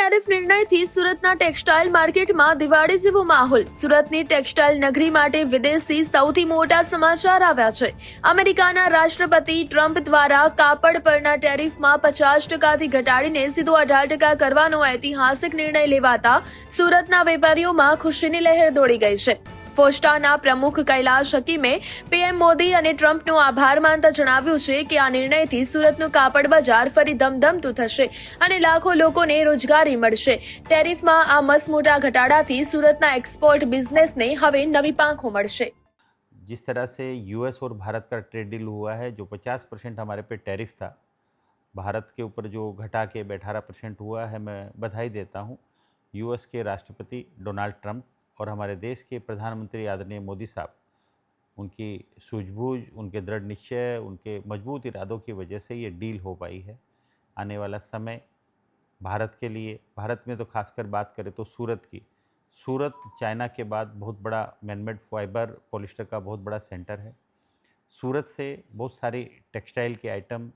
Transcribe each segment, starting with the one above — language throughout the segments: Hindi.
ટેરિફ નિર્ણયથી સુરતના ટેક્સટાઇલ માર્કેટમાં દિવાળી જેવો માહોલ. સુરતની ટેક્સટાઇલ નગરી માટે વિદેશથી સૌથી મોટા સમાચાર આવ્યા છે. અમેરિકાના રાષ્ટ્રપતિ ટ્રમ્પ દ્વારા કાપડ પરના ટેરિફમાં 50%થી ઘટાડીને સીધો 18% કરવાનો ઐતિહાસિક નિર્ણય લેવાતા સુરતના વેપારીઓમાં ખુશીની લહેર દોડી ગઈ છે. ફોસ્ટાના પ્રમુખ કૈલાશ હકીમે પીએમ મોદી અને ટ્રમ્પનો આભાર માનતા જણાવ્યું છે કે આ નિર્ણયથી સુરતનું કાપડ બજાર ફરી ધમધમતું થશે અને લાખો લોકોને રોજગારી મળશે. ટેરિફમાં આ મસમોટા ઘટાડાથી સુરतना एक्सपोर्ट बिजनेसને હવે નવી પાંખો મળશે. जिस तरह से यूएस और भारत का ट्रेड डील हुआ है, जो 50% हमारे पे टैरिफ था, भारत के ऊपर जो घटा के 18% हुआ है, मैं बधाई देता हूँ यूएस के राष्ट्रपति डोनाल्ड ट्रंप और हमारे देश के प्रधानमंत्री आदरणीय मोदी साहब. उनकी सूझबूझ, उनके दृढ़ निश्चय, उनके मजबूत इरादों की वजह से ये डील हो पाई है. आने वाला समय भारत के लिए, भारत में तो खासकर बात करें तो सूरत की, सूरत चाइना के बाद बहुत बड़ा मैनमेड फाइबर पॉलिस्टर का बहुत बड़ा सेंटर है. सूरत से बहुत सारी टेक्सटाइल के आइटम,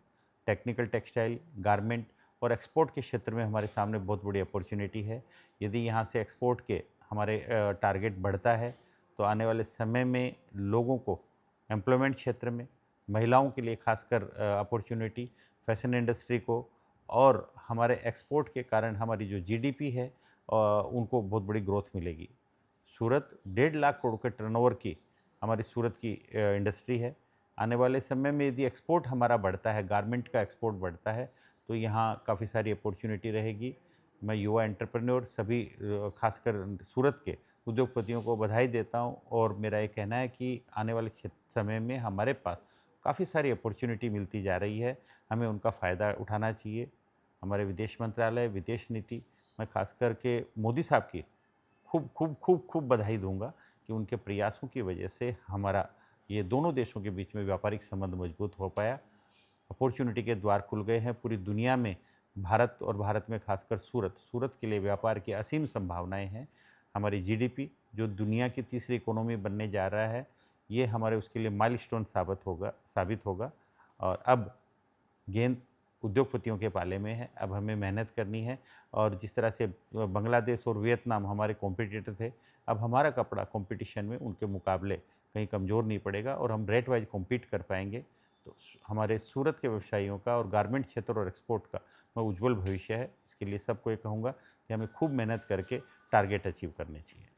टेक्निकल टेक्सटाइल, गारमेंट और एक्सपोर्ट के क्षेत्र में हमारे सामने बहुत बड़ी अपॉर्चुनिटी है. यदि यहाँ से एक्सपोर्ट के हमारे टारगेट बढ़ता है तो आने वाले समय में लोगों को एम्प्लॉयमेंट क्षेत्र में, महिलाओं के लिए खासकर अपॉर्चुनिटी, फैशन इंडस्ट्री को, और हमारे एक्सपोर्ट के कारण हमारी जो जीडीपी है उनको बहुत बड़ी ग्रोथ मिलेगी. सूरत 1.5 लाख करोड़ के टर्नओवर की हमारी सूरत की इंडस्ट्री है. आने वाले समय में यदि एक्सपोर्ट हमारा बढ़ता है, गारमेंट का एक्सपोर्ट बढ़ता है, तो यहाँ काफ़ी सारी अपॉर्चुनिटी रहेगी. मैं युवा एंटरप्रेन्योर सभी खासकर सूरत के उद्योगपतियों को बधाई देता हूँ और मेरा ये कहना है कि आने वाले समय में हमारे पास काफ़ी सारी अपॉर्चुनिटी मिलती जा रही है, हमें उनका फ़ायदा उठाना चाहिए. हमारे विदेश मंत्रालय, विदेश नीति, मैं खास करके मोदी साहब की खूब खूब खूब खूब बधाई दूंगा कि उनके प्रयासों की वजह से हमारा ये दोनों देशों के बीच में व्यापारिक संबंध मजबूत हो पाया. अपॉर्चुनिटी के द्वार खुल गए हैं पूरी दुनिया में. भारत और भारत में खासकर सूरत के लिए व्यापार की असीम संभावनाएं हैं. हमारी जीडीपी जो दुनिया की तीसरी इकोनॉमी बनने जा रहा है, ये हमारे उसके लिए माइलस्टोन साबित होगा. और अब गेंद उद्योगपतियों के पाले में है. अब हमें मेहनत करनी है और जिस तरह से बांग्लादेश और वियतनाम हमारे कॉम्पिटिटर थे, अब हमारा कपड़ा कंपटीशन में उनके मुकाबले कहीं कमज़ोर नहीं पड़ेगा और हम रेट वाइज कॉम्पीट कर पाएंगे. तो हमारे सूरत के व्यवसायियों का और गारमेंट क्षेत्र और एक्सपोर्ट का मैं उज्जवल भविष्य है. इसके लिए सबको ये कहूँगा कि हमें खूब मेहनत करके टारगेट अचीव करने चाहिए.